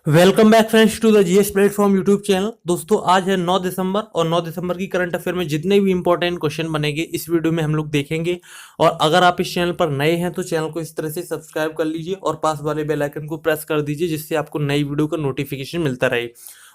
Welcome back friends to the GS platform YouTube channel. दोस्तों आज है 9 दिसंबर और 9 दिसंबर की करंट अफेयर में जितने भी इंपॉर्टेंट क्वेश्चन बनेंगे इस वीडियो में हम लोग देखेंगे। और अगर आप इस चैनल पर नए हैं तो चैनल को इस तरह से सब्सक्राइब कर लीजिए और पास वाले बेल आइकन को प्रेस कर दीजिए जिससे आपको नई वीडियो का नोटिफिकेशन मिलता रहे।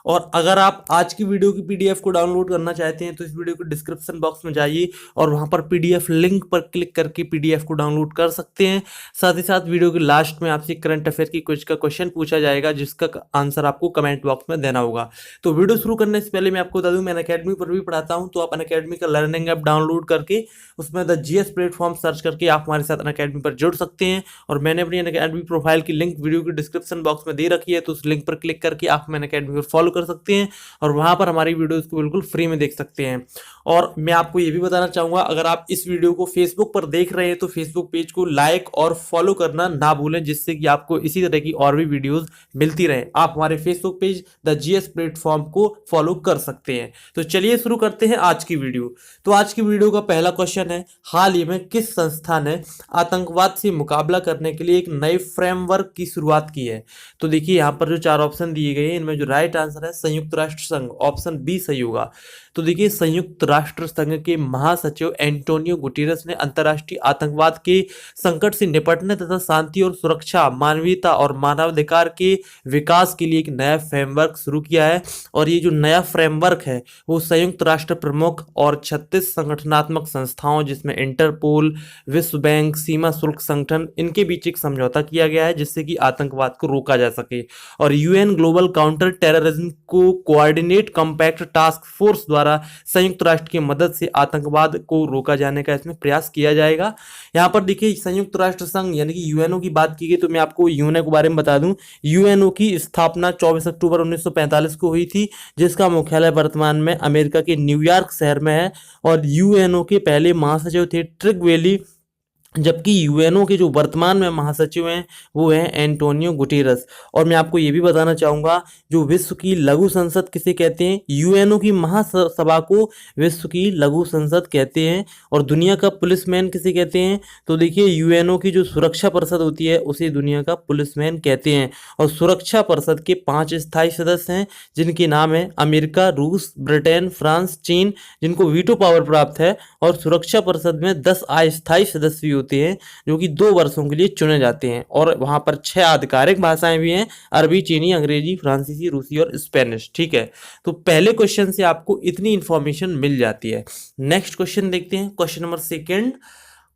और अगर आप आज की वीडियो की पीडीएफ को डाउनलोड करना चाहते हैं तो इस वीडियो के डिस्क्रिप्शन बॉक्स में जाइए और वहां पर पीडीएफ लिंक पर क्लिक करके पीडीएफ को डाउनलोड कर सकते हैं। साथ ही साथ वीडियो के लास्ट में आपसे करंट अफेयर की क्विज का क्वेश्चन पूछा जाएगा जिसका आंसर आपको कमेंट बॉक्स में देना होगा। तो वीडियो शुरू करने से पहले मैं आपको बता दूं मैं अनअकैडमी पर भी पढ़ाता हूं, तो आप अनअकैडमी का लर्निंग ऐप डाउनलोड करके उसमें द जीएस प्लेटफॉर्म सर्च करके आप हमारे साथ अनअकैडमी पर जुड़ सकते हैं। और मैंने अपनी अनअकैडमी प्रोफाइल की लिंक वीडियो के डिस्क्रिप्शन बॉक्स में दे रखी है, तो उस लिंक पर क्लिक करके आप हमें अनअकैडमी पर फॉलो कर सकते हैं और वहां पर हमारी वीडियोस को बिल्कुल फ्री में देख सकते हैं। और मैं आपको ये भी बताना चाहूंगा, अगर आप इस वीडियो को फेसबुक पर देख रहे हैं तो फेसबुक पेज को लाइक और फॉलो करना ना भूलें, जिससे कि आपको इसी तरह की और भी वीडियोस मिलती रहे। आप हमारे Facebook page the GS platform को फॉलो कर सकते हैं। तो चलिए शुरू करते हैं आज की वीडियो। तो आज की वीडियो का पहला क्वेश्चन है, हाल ही में किस संस्था ने आतंकवाद से मुकाबला करने के लिए एक नए फ्रेमवर्क की शुरुआत की है? तो देखिए यहाँ पर जो चार ऑप्शन दिए गए हैं इनमें जो राइट आंसर है संयुक्त राष्ट्र संघ, ऑप्शन बी सही होगा। तो देखिए संयुक्त राष्ट्र संघ के महासचिव एंटोनियो गुटेरेस ने अंतर्राष्ट्रीय आतंकवाद के संकट से निपटने तथा शांति और सुरक्षा, मानवीयता और मानवाधिकार के विकास के लिए एक नया फ्रेमवर्क शुरू किया है। और ये जो नया फ्रेमवर्क है वो संयुक्त राष्ट्र प्रमुख और 36 संगठनात्मक संस्थाओं जिसमें इंटरपोल, विश्व बैंक, सीमा शुल्क संगठन, इनके बीच एक समझौता किया गया है जिससे कि आतंकवाद को रोका जा सके। और यूएन ग्लोबल काउंटर टेररिज्म को कोऑर्डिनेट कॉम्पैक्ट टास्क फोर्स द्वारा संयुक्त राष्ट्र की मदद से आतंकवाद को रोका जाने का इसमें प्रयास किया जाएगा। यहाँ पर देखिए संयुक्त राष्ट्र संघ यानी कि यूएनओ की बात की गई तो मैं आपको यूएनओ के बारे में बता दूं। यूएनओ की स्थापना 24 अक्टूबर 1945 को हुई थी, जिसका मुख्यालय वर्तमान में अमेरिका के न्यूयॉर्क शहर में है। और यूएनओ के पहले महासचिव थे ट्रिगवेली, जबकि यूएनओ के जो वर्तमान में महासचिव हैं वो हैं एंटोनियो गुटेरस। और मैं आपको ये भी बताना चाहूँगा, जो विश्व की लघु संसद किसे कहते हैं? यूएनओ की महासभा को विश्व की लघु संसद कहते हैं। और दुनिया का पुलिसमैन किसे कहते हैं? तो देखिए यूएनओ की जो सुरक्षा परिषद होती है उसे दुनिया का पुलिसमैन कहते हैं। और सुरक्षा परिषद के 5 स्थायी सदस्य हैं जिनके नाम है अमेरिका, रूस, ब्रिटेन, फ्रांस, चीन, जिनको वीटो पावर प्राप्त है। और सुरक्षा परिषद में 10 अस्थायी सदस्य भी होते हैं जो कि 2 वर्षों के लिए चुने जाते हैं। और वहां पर 6 आधिकारिक भाषाएं भी हैं, अरबी, चीनी, अंग्रेजी, फ्रांसीसी, रूसी और स्पेनिश। ठीक है, तो पहले क्वेश्चन से आपको इतनी इंफॉर्मेशन मिल जाती है। नेक्स्ट क्वेश्चन देखते हैं, क्वेश्चन नंबर सेकंड।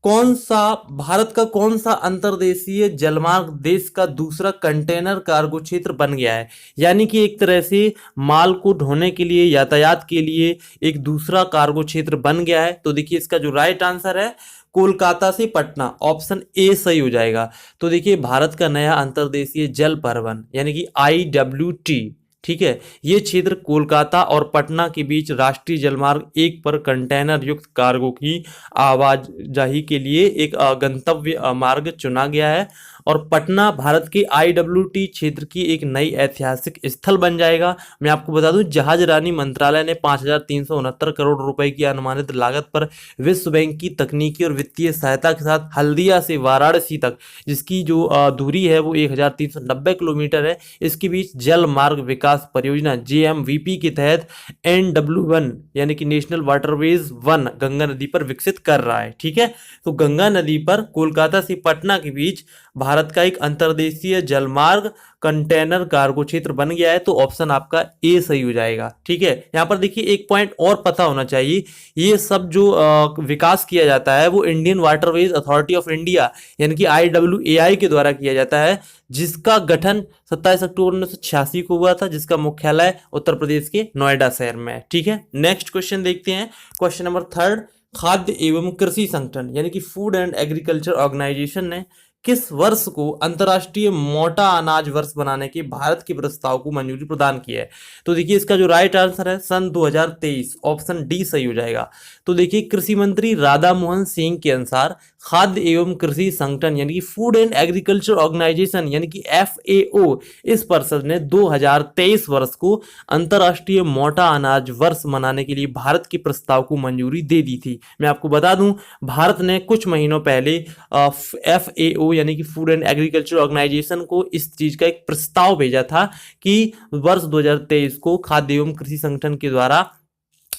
भारत का कौन सा अंतर्देशीय जलमार्ग देश का दूसरा कंटेनर कार्गो क्षेत्र बन गया है? यानी कि एक तरह से माल को ढोने के लिए, यातायात के लिए एक दूसरा कार्गो क्षेत्र बन गया है। तो देखिए इसका जो राइट आंसर है कोलकाता से पटना, ऑप्शन ए सही हो जाएगा। तो देखिए भारत का नया अंतर्देशीय जल परिवहन यानी कि IWT, ठीक है, ये क्षेत्र कोलकाता और पटना के बीच राष्ट्रीय जलमार्ग 1 पर कंटेनर युक्त कार्गो की आवाजाही के लिए एक गंतव्य मार्ग चुना गया है। और पटना भारत के IWT क्षेत्र की एक नई ऐतिहासिक स्थल बन जाएगा। मैं आपको बता दूं जहाज रानी मंत्रालय ने 5,369 करोड़ रुपए की अनुमानित लागत पर विश्व बैंक की तकनीकी और वित्तीय सहायता के साथ हल्दिया से वाराणसी तक, जिसकी जो दूरी है वो 1,390 किलोमीटर है, इसके बीच जल मार्ग विकास परियोजना JMVP के तहत NW1 यानी कि नेशनल वाटरवेज 1 गंगा नदी पर विकसित कर रहा है। ठीक है, तो गंगा नदी पर कोलकाता से पटना के बीच भारत का एक अंतर्देशीय जलमार्ग कंटेनर कार्गो क्षेत्र बन गया है। तो ऑप्शन आपका ए सही हो जाएगा। ठीक है, यहाँ पर देखिए एक पॉइंट और पता होना चाहिए, ये सब जो विकास किया जाता है वो Indian waterways authority of India यानी कि IWAI के द्वारा किया जाता है, जिसका गठन 27 अक्टूबर 1986 को हुआ था, जिसका मुख्यालय उत्तर प्रदेश के नोएडा शहर में है। ठीक है, नेक्स्ट क्वेश्चन देखते हैं, क्वेश्चन नंबर थर्ड। खाद्य एवं कृषि संगठन यानी कि फूड एंड एग्रीकल्चर ऑर्गेनाइजेशन ने किस वर्ष को अंतर्राष्ट्रीय मोटा अनाज वर्ष बनाने के भारत के प्रस्ताव को मंजूरी प्रदान की है? तो देखिए इसका जो राइट आंसर है सन 2023, ऑप्शन डी सही हो जाएगा। तो देखिए कृषि मंत्री राधा मोहन सिंह के अनुसार खाद्य एवं कृषि संगठन यानी कि फूड एंड एग्रीकल्चर ऑर्गेनाइजेशन यानी कि FAO, इस परिषद ने 2023 वर्ष को अंतर्राष्ट्रीय मोटा अनाज वर्ष मनाने के लिए भारत के प्रस्ताव को मंजूरी दे दी थी। मैं आपको बता दूं, भारत ने कुछ महीनों पहले FAO यानी कि फूड एंड एग्रीकल्चर ऑर्गेनाइजेशन को इस चीज का एक प्रस्ताव भेजा था कि वर्ष 2023 को खाद्य एवं कृषि संगठन के द्वारा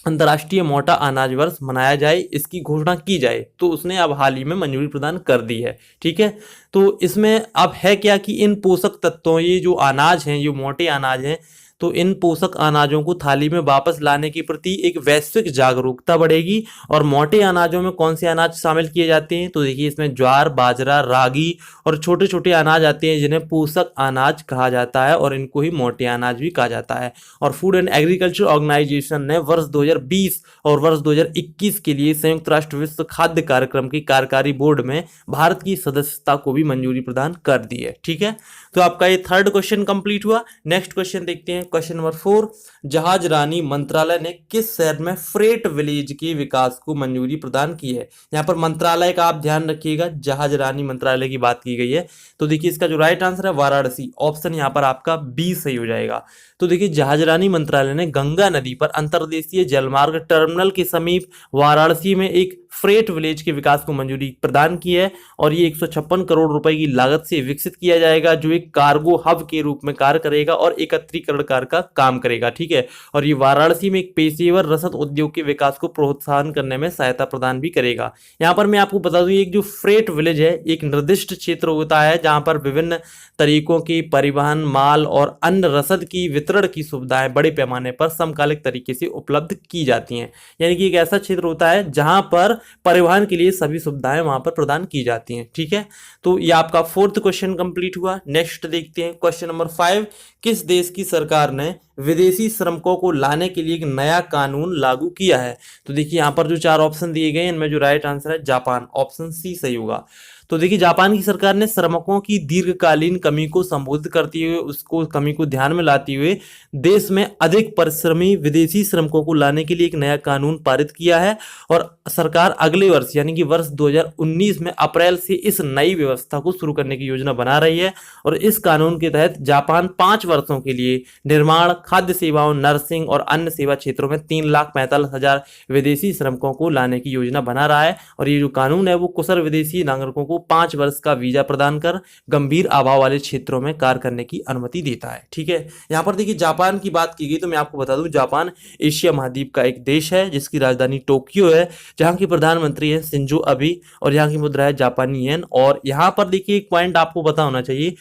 अंतर्राष्ट्रीय मोटा अनाज वर्ष मनाया जाए, इसकी घोषणा की जाए। तो उसने अब हाल ही में मंजूरी प्रदान कर दी है। ठीक है, तो इसमें अब है क्या कि इन पोषक तत्वों, ये जो अनाज हैं, जो मोटे अनाज हैं, तो इन पोषक अनाजों को थाली में वापस लाने के प्रति एक वैश्विक जागरूकता बढ़ेगी। और मोटे अनाजों में कौन से अनाज शामिल किए जाते हैं, तो देखिए इसमें ज्वार, बाजरा, रागी और छोटे छोटे अनाज आते हैं जिन्हें पोषक अनाज कहा जाता है और इनको ही मोटे अनाज भी कहा जाता है। और फूड एंड एग्रीकल्चर ऑर्गेनाइजेशन ने वर्ष 2020 और वर्ष 2021 के लिए संयुक्त राष्ट्र विश्व खाद्य कार्यक्रम की कार्यकारी बोर्ड में भारत की सदस्यता को भी मंजूरी प्रदान कर दी है। ठीक है, तो आपका ये थर्ड क्वेश्चन कंप्लीट हुआ। नेक्स्ट क्वेश्चन देखते हैं, क्वेश्चन नंबर 4। जहाज रानी मंत्रालय ने किस शहर में फ्रेट विलेज के विकास को मंजूरी प्रदान की है। यहाँ पर मंत्रालय का आप ध्यान रखिएगा, जहाज रानी मंत्रालय की बात की गई है। तो देखिए इसका जो राइट आंसर है वाराणसी, ऑप्शन यहाँ पर आपका बी सही हो जाएगा। तो देखिए जहाज रानी मंत्रालय ने गंगा नदी पर अंतर्देशीय जलमार्ग टर्मिनल के समीप वाराणसी में एक फ्रेट विलेज के विकास को मंजूरी प्रदान की है और ये 156 करोड़ रुपए की लागत से विकसित किया जाएगा, जो एक कार्गो हब के रूप में कार्य करेगा और एकत्रीकरण कार्य का काम करेगा। ठीक है, और ये वाराणसी में एक पेशेवर रसद उद्योग के विकास को प्रोत्साहन करने में सहायता प्रदान भी करेगा। यहाँ पर मैं आपको बता दूं, एक जो फ्रेट विलेज है एक निर्दिष्ट क्षेत्र होता है जहां पर विभिन्न तरीकों की परिवहन, माल और अन्य रसद की वितरण की सुविधाएं बड़े पैमाने पर समकालिक तरीके से उपलब्ध की जाती हैं। यानी कि एक ऐसा क्षेत्र होता है जहां पर परिवहन के लिए सभी सुविधाएं वहां पर प्रदान की जाती हैं। ठीक है, तो ये आपका फोर्थ क्वेश्चन कंप्लीट हुआ। नेक्स्ट देखते हैं, क्वेश्चन नंबर 5। किस देश की सरकार ने विदेशी श्रमिकों को लाने के लिए एक नया कानून लागू किया है। तो देखिए यहाँ पर जो 4 ऑप्शन दिए गए हैं इनमें जो राइट आंसर है जापान, ऑप्शन सी सही होगा। तो देखिए जापान की सरकार ने श्रमिकों की दीर्घकालीन कमी को संबोधित करते हुए, उसको कमी को ध्यान में लाते हुए देश में अधिक परिश्रमी विदेशी श्रमिकों को लाने के लिए एक नया कानून पारित किया है। और सरकार अगले वर्ष यानी कि वर्ष 2019 में अप्रैल से इस नई व्यवस्था को शुरू करने की योजना बना रही है। और इस कानून के तहत जापान 5 वर्षों के लिए निर्माण, खाद्य सेवाओं, नर्सिंग और अन्य सेवा क्षेत्रों में 3,45,000 विदेशी श्रमिकों को लाने की योजना बना रहा है। और ये जो कानून है वो कुशल विदेशी नागरिकों को 5 वर्ष का वीजा प्रदान कर गंभीर अभाव वाले क्षेत्रों में कार्य करने की अनुमति देता है। ठीक है, यहाँ पर देखिए जापान की बात की गई तो मैं आपको बता दूं, जापान एशिया महाद्वीप का एक देश है जिसकी राजधानी टोक्यो है, जहाँ की प्रधानमंत्री है शिंजो अबे और यहाँ की मुद्रा है जापानी येन। और यहाँ पर देखिए एक पॉइंट आपको पता होना चाहिए,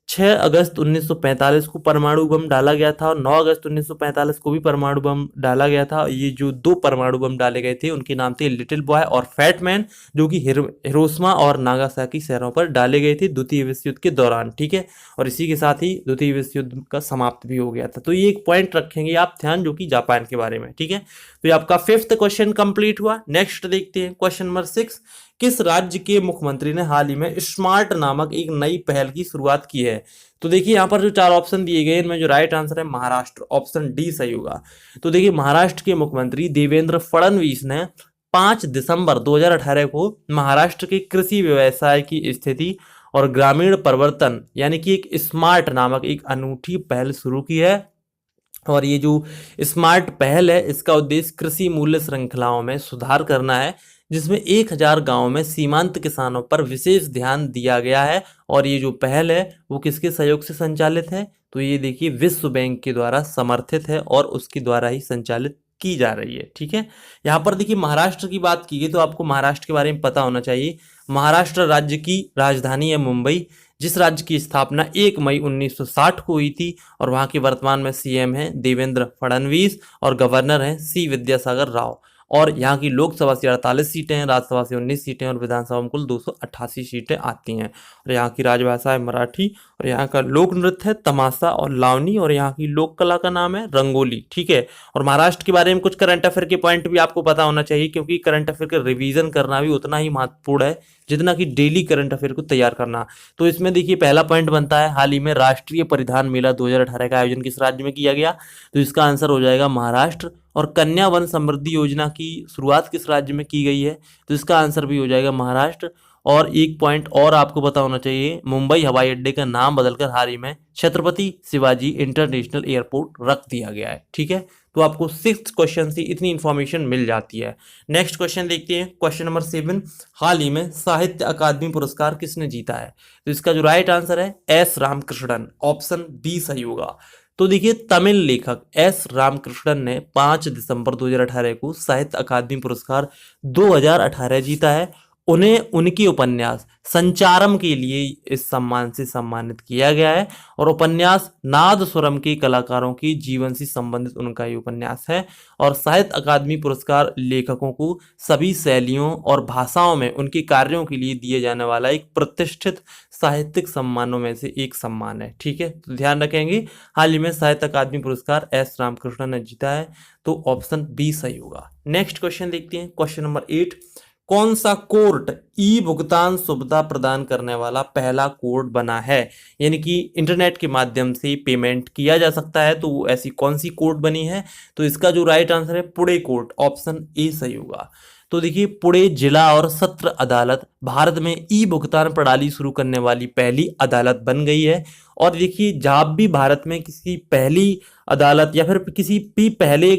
6 अगस्त 1945 को परमाणु बम डाला गया था और 9 अगस्त 1945 को भी परमाणु बम डाला गया था। ये जो 2 परमाणु बम डाले गए थे उनके नाम थे लिटिल बॉय और फैट मैन, जो कि हिरोशिमा और नागासाकी शहरों पर डाले गए थे द्वितीय विश्व युद्ध के दौरान। ठीक है, और इसी के साथ ही द्वितीय विश्व युद्ध का समाप्त भी हो गया था। तो ये एक पॉइंट रखेंगे आप ध्यान, जो कि जापान के बारे में। ठीक है, तो ये आपका 5th क्वेश्चन कंप्लीट हुआ। नेक्स्ट देखते हैं, क्वेश्चन नंबर 6। किस राज्य के मुख्यमंत्री ने हाल ही में स्मार्ट नामक एक नई पहल की शुरुआत की है। तो देखिए यहाँ पर जो 4 ऑप्शन दिए गए इनमें जो राइट आंसर है महाराष्ट्र, ऑप्शन डी सही होगा। तो देखिए महाराष्ट्र के मुख्यमंत्री देवेंद्र फडणवीस ने 5 दिसंबर 2018 को महाराष्ट्र के कृषि व्यवसाय की स्थिति और ग्रामीण परिवर्तन यानी कि एक स्मार्ट नामक एक अनूठी पहल शुरू की है। और ये जो स्मार्ट पहल है इसका उद्देश्य कृषि मूल्य श्रृंखलाओं में सुधार करना है, जिसमें 1000 गांवों में सीमांत किसानों पर विशेष ध्यान दिया गया है। और ये जो पहल है वो किसके सहयोग से संचालित है, तो ये देखिए विश्व बैंक के द्वारा समर्थित है और उसके द्वारा ही संचालित की जा रही है। ठीक है, यहाँ पर देखिए महाराष्ट्र की बात की गई तो आपको महाराष्ट्र के बारे में पता होना चाहिए। महाराष्ट्र राज्य की राजधानी है मुंबई, जिस राज्य की स्थापना 1 मई 1960 को हुई थी। और वहाँ के वर्तमान में सीएम हैं देवेंद्र फडणवीस और गवर्नर हैं सी विद्यासागर राव। और यहाँ की लोकसभा से 48 सीटें हैं, राज्यसभा से 19 सीटें और विधानसभा में कुल 288 सीटें आती हैं। और यहाँ की राजभाषा है मराठी और यहाँ का लोक नृत्य है तमाशा और लावनी और यहाँ की लोक कला का नाम है रंगोली। ठीक है, और महाराष्ट्र के बारे में कुछ करंट अफेयर के पॉइंट भी आपको पता होना चाहिए, क्योंकि करंट अफेयर का रिवीजन करना भी उतना ही महत्वपूर्ण है जितना कि डेली करंट अफेयर को तैयार करना। तो इसमें देखिए पहला पॉइंट बनता है, हाल ही में राष्ट्रीय परिधान मेला 2018 का आयोजन किस राज्य में किया गया, तो इसका आंसर हो जाएगा महाराष्ट्र। और कन्या वन समृद्धि योजना की शुरुआत किस राज्य में की गई है? तो इसका आंसर भी हो जाएगा महाराष्ट्र। और एक पॉइंट और आपको पता होना चाहिए, मुंबई हवाई अड्डे का नाम बदलकर हाल ही में छत्रपति शिवाजी इंटरनेशनल एयरपोर्ट रख दिया गया है। ठीक है, तो आपको 6th क्वेश्चन से इतनी इंफॉर्मेशन मिल जाती है। नेक्स्ट क्वेश्चन देखते हैं, क्वेश्चन नंबर 7। हाल ही में साहित्य अकादमी पुरस्कार किसने जीता है? तो इसका जो राइट आंसर है एस रामकृष्णन, ऑप्शन बी सही होगा। तो देखिए, तमिल लेखक एस रामकृष्णन ने 5 दिसंबर 2018 को साहित्य अकादमी पुरस्कार 2018 जीता है। उन्हें उनकी उपन्यास संचारम के लिए इस सम्मान से सम्मानित किया गया है और उपन्यास नादस्वरम के कलाकारों की जीवन से संबंधित उनका ये उपन्यास है। और साहित्य अकादमी पुरस्कार लेखकों को सभी शैलियों और भाषाओं में उनके कार्यों के लिए दिए जाने वाला एक प्रतिष्ठित साहित्यिक सम्मानों में से एक सम्मान है। ठीक है, तो ध्यान रखेंगे, हाल ही में साहित्य अकादमी पुरस्कार एस रामकृष्णन ने जीता है, तो ऑप्शन बी सही होगा। नेक्स्ट क्वेश्चन देखते हैं, क्वेश्चन नंबर 8। कौन सा कोर्ट ई भुगतान सुविधा प्रदान करने वाला पहला कोर्ट बना है? यानी कि इंटरनेट के माध्यम से पेमेंट किया जा सकता है, तो वो ऐसी कौन सी कोर्ट बनी है? तो इसका जो राइट आंसर है पुणे कोर्ट, ऑप्शन ए सही होगा। तो देखिए, पुणे जिला और सत्र अदालत भारत में ई भुगतान प्रणाली शुरू करने वाली पहली अदालत बन गई है। और देखिए, जब भी भारत में किसी पहली अदालत या फिर किसी भी पहले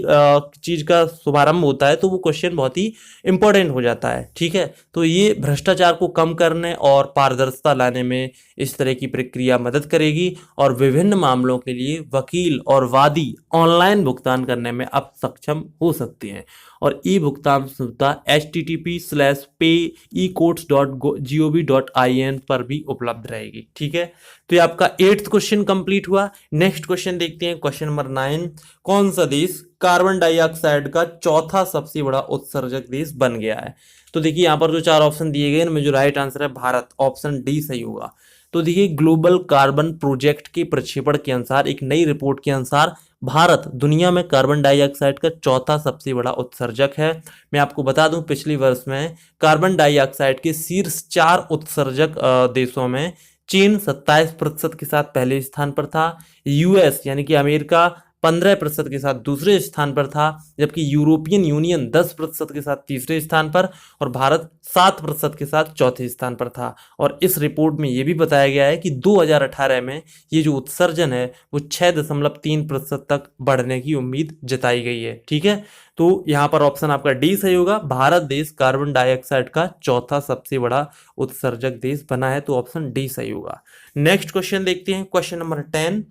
चीज का शुभारंभ होता है, तो वो क्वेश्चन बहुत ही इंपॉर्टेंट हो जाता है। ठीक है, तो ये भ्रष्टाचार को कम करने और पारदर्शिता लाने में इस तरह की प्रक्रिया मदद करेगी और विभिन्न मामलों के लिए वकील और वादी ऑनलाइन भुगतान करने में अब सक्षम हो सकते हैं। और ई भुगतान सुविधा http://pecourts.gov.in पर भी उपलब्ध रहेगी। ठीक है, तो ये आपका 8th क्वेश्चन कंप्लीट हुआ। नेक्स्ट क्वेश्चन देखते हैं, क्वेश्चन नंबर 9। कौन सा देश कार्बन डाइऑक्साइड का चौथा सबसे बड़ा उत्सर्जक देश बन गया है? तो देखिए, यहाँ पर जो 4 ऑप्शन दिए गए, इनमें जो राइट आंसर है भारत, ऑप्शन डी सही होगा। तो देखिए, ग्लोबल कार्बन प्रोजेक्ट के प्रक्षेपण के अनुसार, एक नई रिपोर्ट के अनुसार, भारत दुनिया में कार्बन डाइऑक्साइड का चौथा सबसे बड़ा उत्सर्जक है। मैं आपको बता दूं, पिछले वर्ष में कार्बन डाइऑक्साइड के शीर्ष 4 उत्सर्जक देशों में चीन 27% के साथ पहले स्थान पर था, यूएस यानी कि अमेरिका 15% के साथ दूसरे स्थान पर था, जबकि यूरोपियन यूनियन 10% के साथ तीसरे स्थान पर और भारत 7% के साथ चौथे स्थान पर था। और इस रिपोर्ट में यह भी बताया गया है कि 2018 में ये जो उत्सर्जन है वो 6.3% तक बढ़ने की उम्मीद जताई गई है। ठीक है, तो यहाँ पर ऑप्शन आपका डी सही होगा, भारत देश कार्बन डाइऑक्साइड का चौथा सबसे बड़ा उत्सर्जक देश बना है, तो ऑप्शन डी सही होगा। नेक्स्ट क्वेश्चन देखते हैं, क्वेश्चन नंबर 10।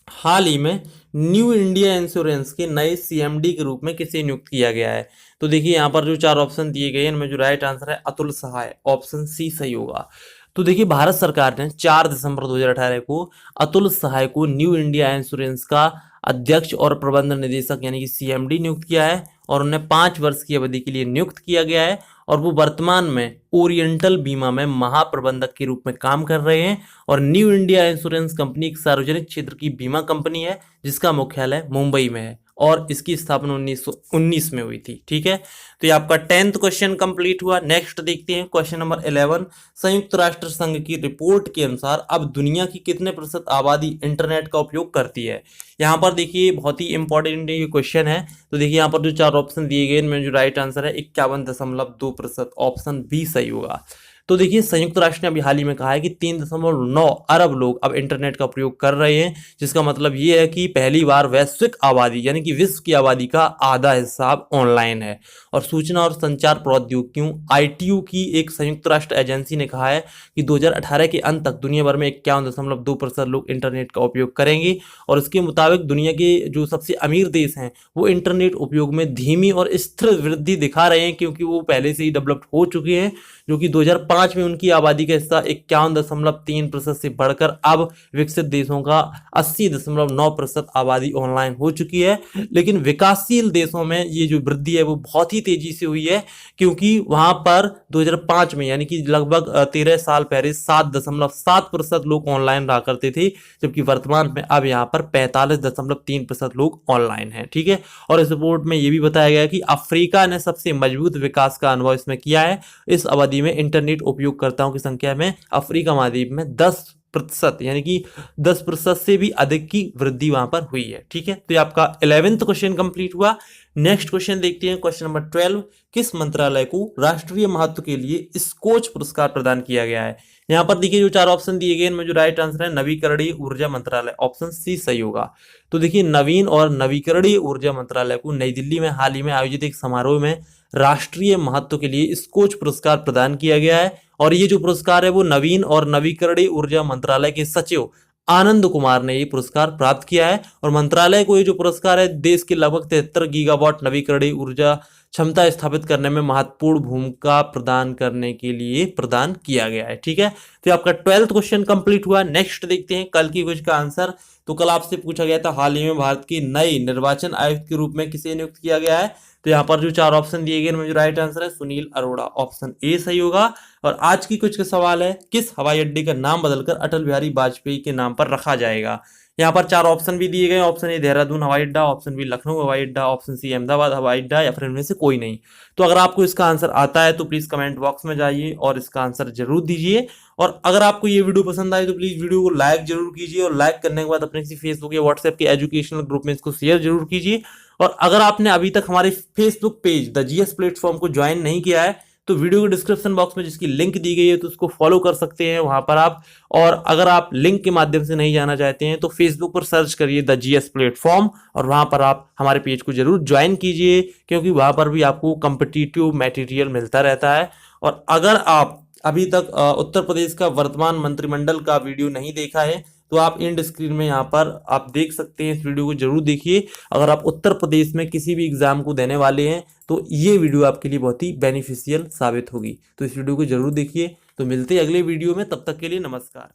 हाल ही में न्यू इंडिया इंश्योरेंस के नए सीएमडी के रूप में किसे नियुक्त किया गया है? तो देखिए, यहाँ पर जो 4 ऑप्शन दिए गए हैं, इनमें जो राइट आंसर है अतुल सहाय, ऑप्शन सी सही होगा। तो देखिए, भारत सरकार ने 4 दिसंबर 2018 को अतुल सहाय को न्यू इंडिया इंश्योरेंस का अध्यक्ष और प्रबंध निदेशक यानी कि सीएमडी नियुक्त किया है और उन्हें 5 वर्ष की अवधि के लिए नियुक्त किया गया है। और वो वर्तमान में ओरिएंटल बीमा में महाप्रबंधक के रूप में काम कर रहे हैं। और न्यू इंडिया इंश्योरेंस कंपनी एक सार्वजनिक क्षेत्र की बीमा कंपनी है जिसका मुख्यालय मुंबई में है और इसकी स्थापना 1919 में हुई थी। ठीक है, तो ये आपका 10th क्वेश्चन कंप्लीट हुआ। नेक्स्ट देखते हैं, क्वेश्चन नंबर 11। संयुक्त राष्ट्र संघ की रिपोर्ट के अनुसार अब दुनिया की कितने प्रतिशत आबादी इंटरनेट का उपयोग करती है? यहाँ पर देखिए, बहुत ही इंपॉर्टेंट ये क्वेश्चन है। तो देखिए, यहाँ पर जो 4 ऑप्शन दिए गए, इनमें जो राइट आंसर है 51.2%, ऑप्शन बी सही होगा। तो देखिए, संयुक्त राष्ट्र ने अभी हाल ही में कहा है कि 3.9 अरब लोग अब इंटरनेट का प्रयोग कर रहे हैं, जिसका मतलब ये है कि पहली बार वैश्विक आबादी यानी कि विश्व की आबादी का आधा हिस्सा अब ऑनलाइन है। और सूचना और संचार प्रौद्योगिकियों आईटीयू की एक संयुक्त राष्ट्र एजेंसी ने कहा है कि 2018 के अंत तक दुनिया भर में 51.2% लोग इंटरनेट का उपयोग करेंगे। और इसके मुताबिक दुनिया के जो सबसे अमीर देश हैं वो इंटरनेट उपयोग में धीमी और स्थिर वृद्धि दिखा रहे हैं, क्योंकि वो पहले से ही डेवलप्ड हो चुके हैं, जो कि 2005 में उनकी आबादी का हिस्सा 51.3% से बढ़कर अब विकसित देशों का 80.9% आबादी ऑनलाइन हो चुकी है। लेकिन विकासशील देशों में ये जो वृद्धि है वो बहुत ही तेजी से हुई है, क्योंकि वहां पर 2005 में यानी कि लगभग 13 साल पहले 7.7% लोग ऑनलाइन रहा करते थे, जबकि वर्तमान में अब यहाँ पर 45.3% लोग ऑनलाइन हैं। ठीक है, और इस रिपोर्ट में ये भी बताया गया कि अफ्रीका ने सबसे मजबूत विकास का अनुभव इसमें किया है। इस अवधि में इंटरनेट उपयोगकर्ताओं की संख्या में अफ्रीका महाद्वीप में 10 10% यानी कि 10% से भी अधिक की वृद्धि वहां पर हुई है। ठीक है, तो ये आपका 11th क्वेश्चन कंप्लीट हुआ। नेक्स्ट क्वेश्चन देखते हैं, क्वेश्चन नंबर 12। किस मंत्रालय को राष्ट्रीय महत्व के लिए स्कोच पुरस्कार प्रदान किया गया है? यहाँ पर देखिए जो 4 ऑप्शन दिए गए इनमें जो राइट आंसर है नवीकरणीय ऊर्जा मंत्रालय, ऑप्शन सी सही होगा। तो देखिए नवीन और नवीकरणीय ऊर्जा मंत्रालय को नई दिल्ली में हाल ही में आयोजित एक समारोह में राष्ट्रीय महत्व के लिए स्कोच पुरस्कार प्रदान किया गया है। और ये जो पुरस्कार है वो नवीन और नवीकरणीय ऊर्जा मंत्रालय के सचिव आनंद कुमार ने ये पुरस्कार प्राप्त किया है। और मंत्रालय को ये जो पुरस्कार है देश के लगभग 73 गीगावाट नवीकरणीय ऊर्जा क्षमता स्थापित करने में महत्वपूर्ण भूमिका प्रदान करने के लिए प्रदान किया गया है। ठीक है, तो आपका 12th क्वेश्चन कंप्लीट हुआ। नेक्स्ट देखते हैं कल की क्वेश्चन का आंसर। तो कल आपसे पूछा गया था हाल ही में भारत के नए निर्वाचन आयुक्त के रूप में किसे नियुक्त किया गया है? तो यहाँ पर जो 4 ऑप्शन दिए गए इनमें जो राइट आंसर है सुनील अरोड़ा, ऑप्शन ए सही होगा। और आज की कुछ का सवाल है किस हवाई अड्डे का नाम बदलकर अटल बिहारी वाजपेयी के नाम पर रखा जाएगा? यहाँ पर 4 ऑप्शन भी दिए गए, ऑप्शन ए देहरादून हवाई अड्डा, ऑप्शन बी लखनऊ हवाई अड्डा, ऑप्शन सी अहमदाबाद हवाई अड्डा, या फिर इनमें से कोई नहीं। तो अगर आपको इसका आंसर आता है तो प्लीज कमेंट बॉक्स में जाइए और इसका आंसर जरूर दीजिए। और अगर आपको ये वीडियो पसंद आए तो प्लीज वीडियो को लाइक जरूर कीजिए, और लाइक करने के बाद अपने किसी फेसबुक या व्हाट्सएप के एजुकेशनल ग्रुप में इसको शेयर जरूर कीजिए। और अगर आपने अभी तक हमारे Facebook page the GS platform को ज्वाइन नहीं किया है तो वीडियो के डिस्क्रिप्शन बॉक्स में जिसकी लिंक दी गई है तो उसको फॉलो कर सकते हैं वहां पर आप। और अगर आप लिंक के माध्यम से नहीं जाना चाहते हैं तो फेसबुक पर सर्च करिए द जीएस प्लेटफॉर्म और वहां पर आप हमारे पेज को जरूर ज्वाइन कीजिए, क्योंकि वहां पर भी आपको कॉम्पिटिटिव मटेरियल मिलता रहता है। और अगर आप अभी तक उत्तर प्रदेश का वर्तमान मंत्रिमंडल का वीडियो नहीं देखा है तो आप एंड स्क्रीन में यहाँ पर आप देख सकते हैं, इस वीडियो को जरूर देखिए। अगर आप उत्तर प्रदेश में किसी भी एग्जाम को देने वाले हैं तो ये वीडियो आपके लिए बहुत ही बेनिफिशियल साबित होगी। तो इस वीडियो को जरूर देखिए। तो मिलते हैं अगले वीडियो में, तब तक के लिए नमस्कार।